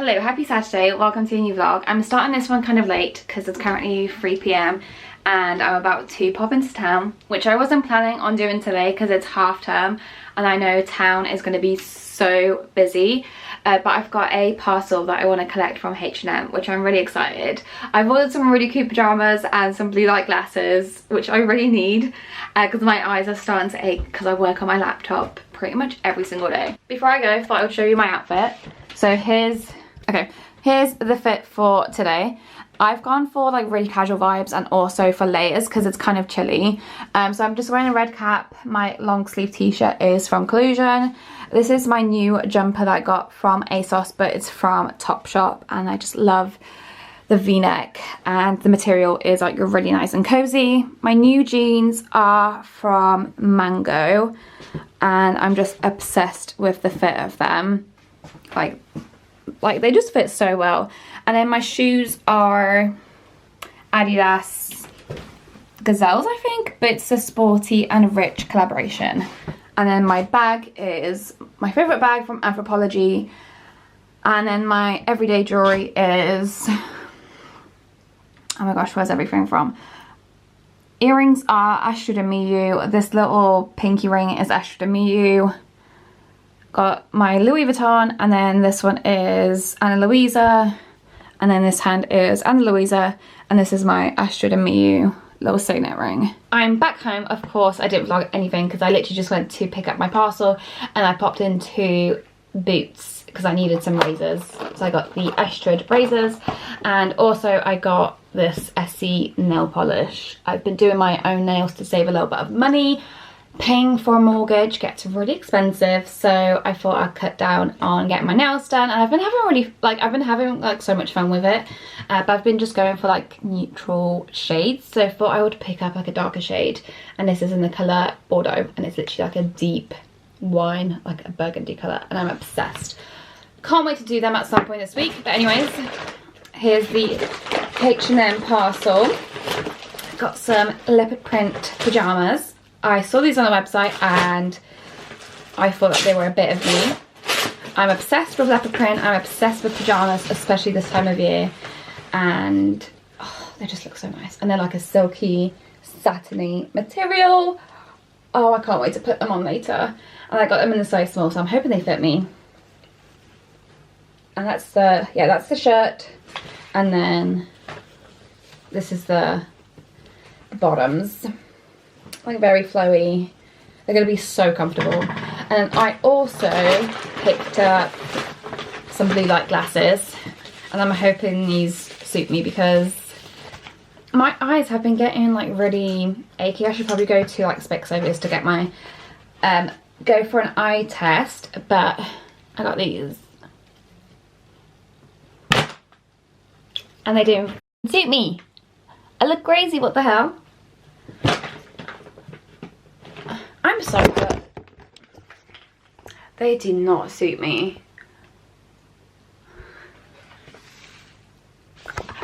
Hello, happy Saturday, welcome to a new vlog. I'm starting this one kind of late because it's currently 3 p.m. and I'm about to pop into town, which I wasn't planning on doing today because it's half term and I know town is going to be so busy. But I've got a parcel that I want to collect from H&M, which I'm really excited. I've ordered some really cute pyjamas and some blue light glasses, which I really need because my eyes are starting to ache because I work on my laptop pretty much every single day. Before I go, I thought I would show you my outfit. So here's the fit for today. I've gone for like really casual vibes and also for layers because it's kind of chilly. So I'm just wearing a red cap. My long sleeve t-shirt is from Collusion. This is my new jumper that I got from ASOS, but it's from Topshop and I just love the v-neck and the material is like really nice and cozy. My new jeans are from Mango and I'm just obsessed with the fit of them. Like they just fit so well. And then my shoes are Adidas Gazelles, I think, but it's a sporty and rich collaboration. And then my bag is my favorite bag from Anthropologie. And then my everyday jewelry is, oh my gosh, where's everything from? Earrings are Astrid and Miyu. This little pinky ring is Astrid and Miyu. Got my Louis Vuitton, and then this one is Ana Luisa, and then this hand is Ana Luisa, and this is my Astrid and Miyu little signet ring. I'm back home. Of course I didn't vlog anything because I literally just went to pick up my parcel and I popped into Boots because I needed some razors. So I got the Astrid razors and also I got this Essie nail polish. I've been doing my own nails to save a little bit of money. Paying for a mortgage gets really expensive, so I thought I'd cut down on getting my nails done, and I've been having so much fun with it. But I've been just going for like neutral shades, so I thought I would pick up like a darker shade, and this is in the colour Bordeaux, and it's literally like a deep wine, like a burgundy colour, and I'm obsessed. Can't wait to do them at some point this week. But anyways, here's the H&M parcel. Got some leopard print pyjamas. I saw these on the website and I thought that they were a bit of me. I'm obsessed with leopard print, I'm obsessed with pyjamas, especially this time of year. And oh, they just look so nice. And they're like a silky, satiny material. Oh, I can't wait to put them on later. And I got them in the size small, so I'm hoping they fit me. And that's the shirt. And then this is the bottoms. Like very flowy. They're going to be so comfortable. And I also picked up some blue light glasses and I'm hoping these suit me because my eyes have been getting like really achy. I should probably go to like Specsavers to get my go for an eye test, but I got these and they didn't suit me. I look crazy, what the hell? I'm so hurt. They do not suit me.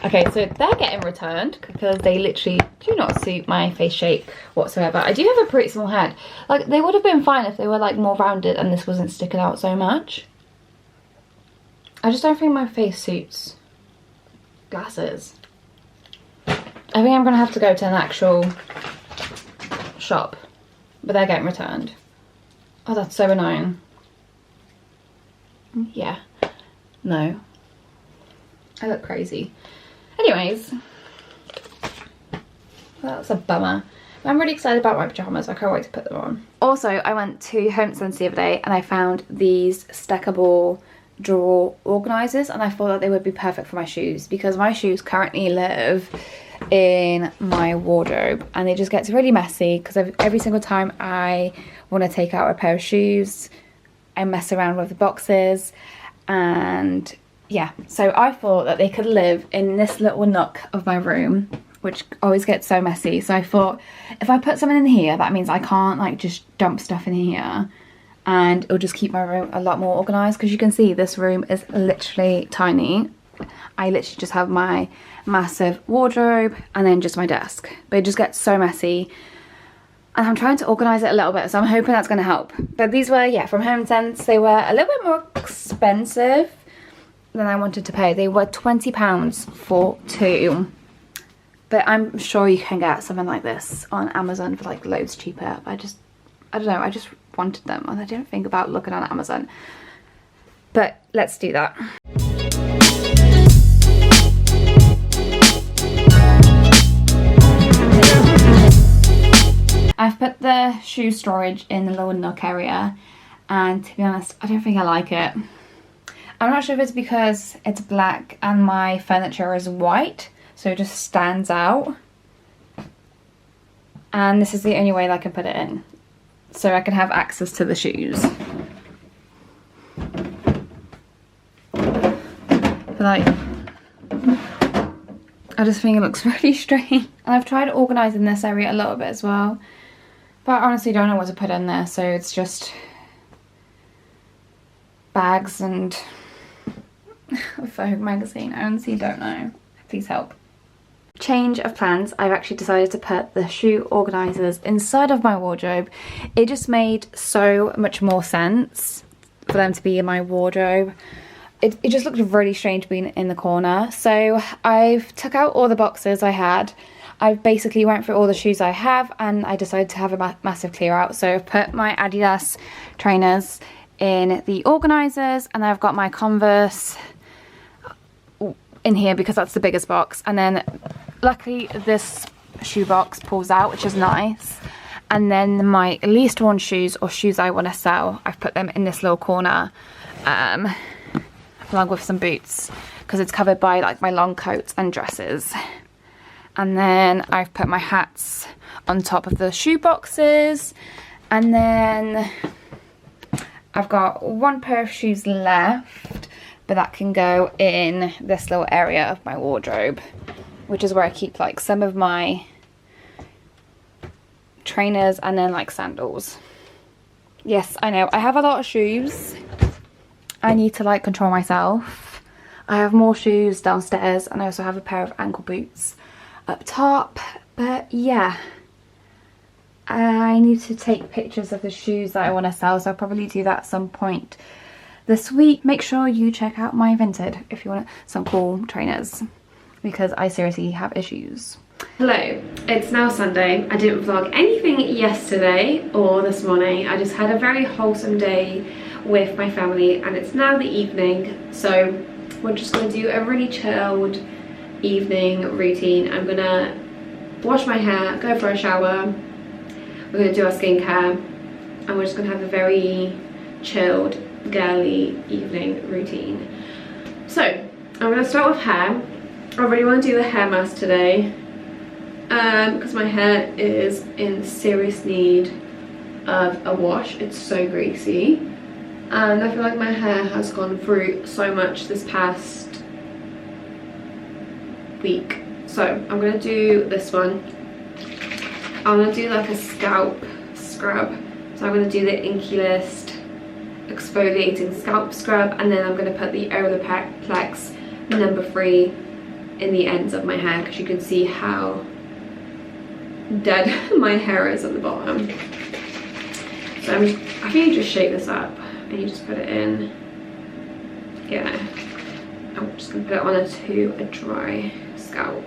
Okay, so they're getting returned because they literally do not suit my face shape whatsoever. I do have a pretty small head. Like, they would have been fine if they were like more rounded and this wasn't sticking out so much. I just don't think my face suits glasses. I think I'm gonna have to go to an actual shop. But they're getting returned. Oh, that's so annoying. Yeah. No. I look crazy. Anyways. That's a bummer. I'm really excited about my pyjamas. I can't wait to put them on. Also, I went to Home Sense the other day and I found these stackable drawer organisers and I thought that they would be perfect for my shoes because my shoes currently live in my wardrobe and it just gets really messy because every single time I want to take out a pair of shoes I mess around with the boxes. And yeah, so I thought that they could live in this little nook of my room which always gets so messy. So I thought if I put something in here that means I can't like just dump stuff in here and it'll just keep my room a lot more organised because you can see this room is literally tiny. I literally just have my massive wardrobe and then just my desk, but it just gets so messy and I'm trying to organise it a little bit, so I'm hoping that's going to help. But these were, yeah, from Home Sense. They were a little bit more expensive than I wanted to pay. They were £20 for 2. But I'm sure you can get something like this on Amazon for like loads cheaper. I don't know, I just wanted them and I didn't think about looking on Amazon. But let's do that. I've put the shoe storage in the lower nook area, and to be honest, I don't think I like it. I'm not sure if it's because it's black and my furniture is white, so it just stands out. And this is the only way that I can put it in, so I can have access to the shoes. But like, I just think it looks really strange. And I've tried organising this area a little bit as well, but I honestly don't know what to put in there, so it's just bags and a Vogue magazine. I honestly don't know. Please help. Change of plans. I've actually decided to put the shoe organisers inside of my wardrobe. It just made so much more sense for them to be in my wardrobe. It just looked really strange being in the corner. So I've took out all the boxes I had. I basically went through all the shoes I have and I decided to have a massive clear out. So I've put my Adidas trainers in the organisers, and I've got my Converse in here because that's the biggest box. And then luckily this shoe box pulls out, which is nice. And then my least worn shoes, or shoes I want to sell, I've put them in this little corner, along with some boots, because it's covered by like my long coats and dresses. And then I've put my hats on top of the shoe boxes, and then I've got one pair of shoes left, but that can go in this little area of my wardrobe, which is where I keep like some of my trainers and then like sandals. Yes, I know, I have a lot of shoes. I need to like control myself. I have more shoes downstairs, and I also have a pair of ankle boots up top. But yeah, I need to take pictures of the shoes that I want to sell, so I'll probably do that at some point this week. Make sure you check out my Vinted if you want some cool trainers, because I seriously have issues. Hello, it's now Sunday. I didn't vlog anything yesterday or this morning. I just had a very wholesome day with my family, and it's now the evening, so we're just going to do a really chilled evening routine. I'm gonna wash my hair, go for a shower, we're gonna do our skincare, and we're just gonna have a very chilled, girly evening routine. So I'm gonna start with hair. I really want to do the hair mask today, because my hair is in serious need of a wash. It's so greasy, and I feel like my hair has gone through so much this past week. So I'm gonna do this one. I'm gonna do like a scalp scrub. So I'm gonna do the Inky List exfoliating scalp scrub, and then I'm gonna put the Olaplex number 3 in the ends of my hair, because you can see how dead my hair is at the bottom. So I think you just shake this up and you just put it in. Yeah, I'm just gonna put it on a dry scalp.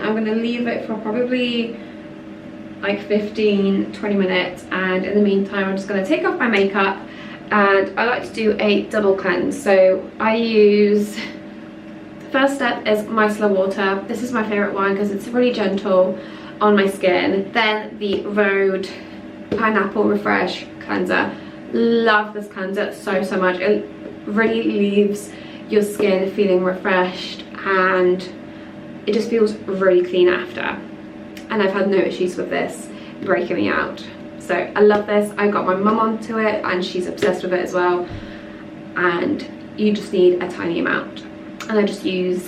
I'm going to leave it for probably like 15-20 minutes, and in the meantime I'm just going to take off my makeup, and I like to do a double cleanse. So I use, the first step is micellar water. This is my favourite one because it's really gentle on my skin. Then the Rhode Pineapple Refresh cleanser. Love this cleanser so much. It really leaves your skin feeling refreshed, and it just feels really clean after, and I've had no issues with this breaking me out. So I love this. I got my mum onto it and she's obsessed with it as well, and you just need a tiny amount. And I just use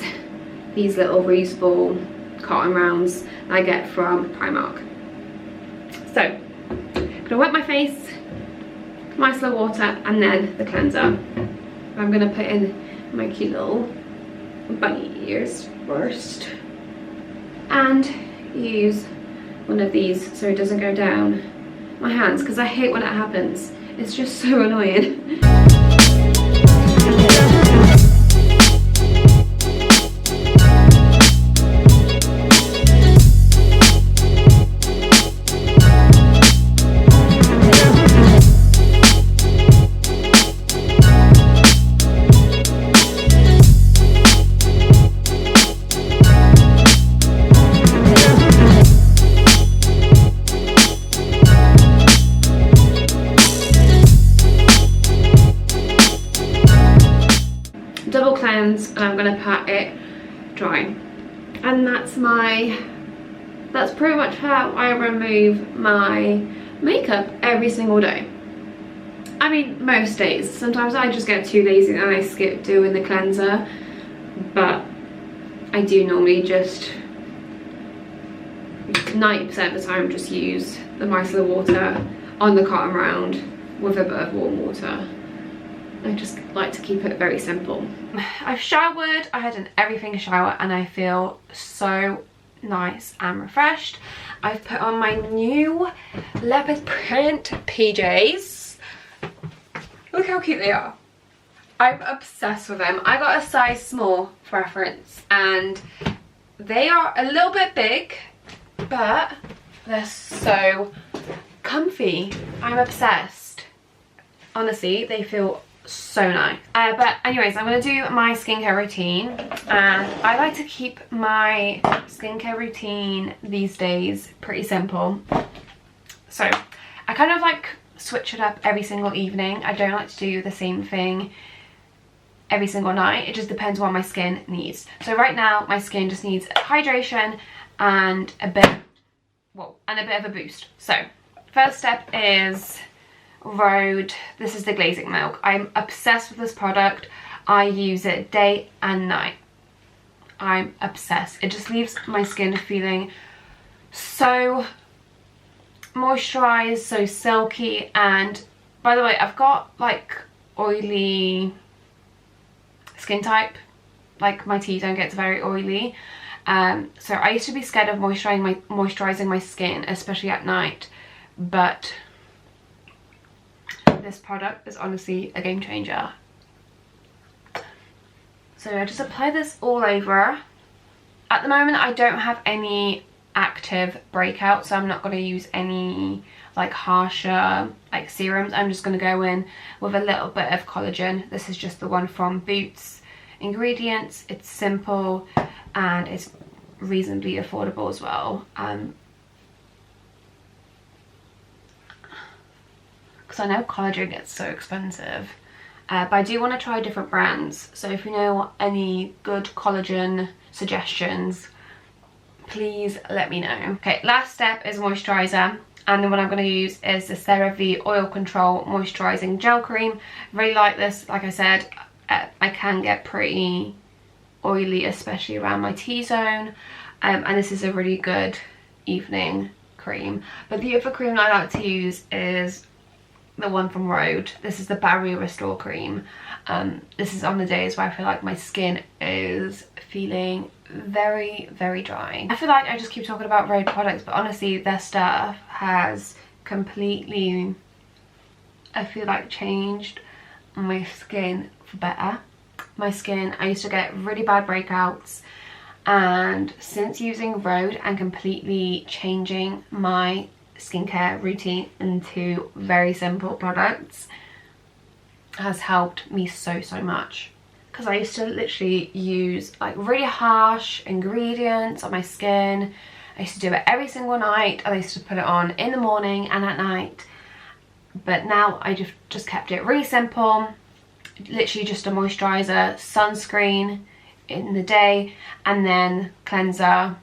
these little reusable cotton rounds I get from Primark. So I'm gonna wet my face, micellar water, and then the cleanser. I'm gonna put in my cute little bunny ears first and use one of these so it doesn't go down my hands, because I hate when it happens. It's just so annoying. Double cleanse, and I'm gonna pat it dry, and that's pretty much how I remove my makeup every single day. I mean, most days. Sometimes I just get too lazy and I skip doing the cleanser, but I do normally just 90% of the time just use the micellar water on the cotton round with a bit of warm water. I just like to keep it very simple. I've showered, I had an everything shower, and I feel so nice and refreshed. I've put on my new leopard print PJs. Look how cute they are. I'm obsessed with them. I got a size small for reference, and they are a little bit big, but they're so comfy. I'm obsessed. Honestly, they feel so nice. But anyways, I'm gonna do my skincare routine, and I like to keep my skincare routine these days pretty simple. So I kind of like switch it up every single evening. I don't like to do the same thing every single night. It just depends what my skin needs. So right now my skin just needs hydration and a bit of a boost. So first step is Rhode. This is the glazing milk. I'm obsessed with this product. I use it day and night. I'm obsessed. It just leaves my skin feeling so moisturized, so silky. And by the way, I've got like oily skin type. Like my T-zone gets very oily. So I used to be scared of moisturizing my skin, especially at night, but this product is honestly a game changer. So I just apply this all over. At the moment I don't have any active breakout, so I'm not going to use any like harsher like serums. I'm just going to go in with a little bit of collagen. This is just the one from Boots Ingredients. It's simple and it's reasonably affordable as well. Because I know collagen gets so expensive, but I do want to try different brands. So if you know any good collagen suggestions, please let me know. Okay, last step is moisturizer, and then what I'm going to use is the CeraVe Oil Control Moisturizing Gel Cream. Really like this. Like I said, I can get pretty oily, especially around my T-zone, and this is a really good evening cream. But the other cream I like to use is the one from Rhode. This is the Barrier Restore Cream. This is on the days where I feel like my skin is feeling very, very dry. I feel like I just keep talking about Rhode products, but honestly their stuff has completely, I feel like, changed my skin for better. My skin, I used to get really bad breakouts, and since using Rhode and completely changing my skincare routine into very simple products has helped me so much. Because I used to literally use like really harsh ingredients on my skin. I used to do it every single night. I used to put it on in the morning and at night, but now I just kept it really simple. Literally just a moisturizer, sunscreen in the day, and then cleanser,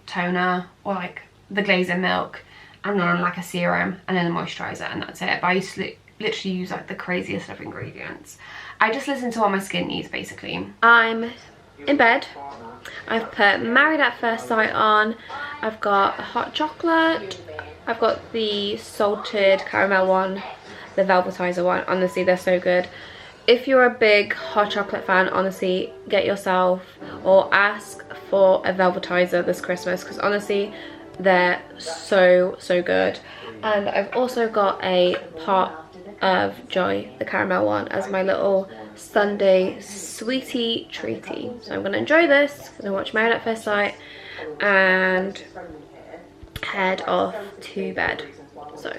toner, or like the glazing milk, and then like a serum, and then a moisturizer, and that's it. But I used to literally use like the craziest of ingredients. I just listen to what my skin needs, basically. I'm in bed. I've put Married at First Sight on. I've got hot chocolate. I've got the salted caramel one, the velvetizer one. Honestly, they're so good. If you're a big hot chocolate fan, honestly, get yourself or ask for a velvetizer this Christmas, because honestly, they're so good. And I've also got a pot of Joy, the caramel one, as my little Sunday sweetie treaty. So I'm going to enjoy this, going to watch Married at First Sight and head off to bed. So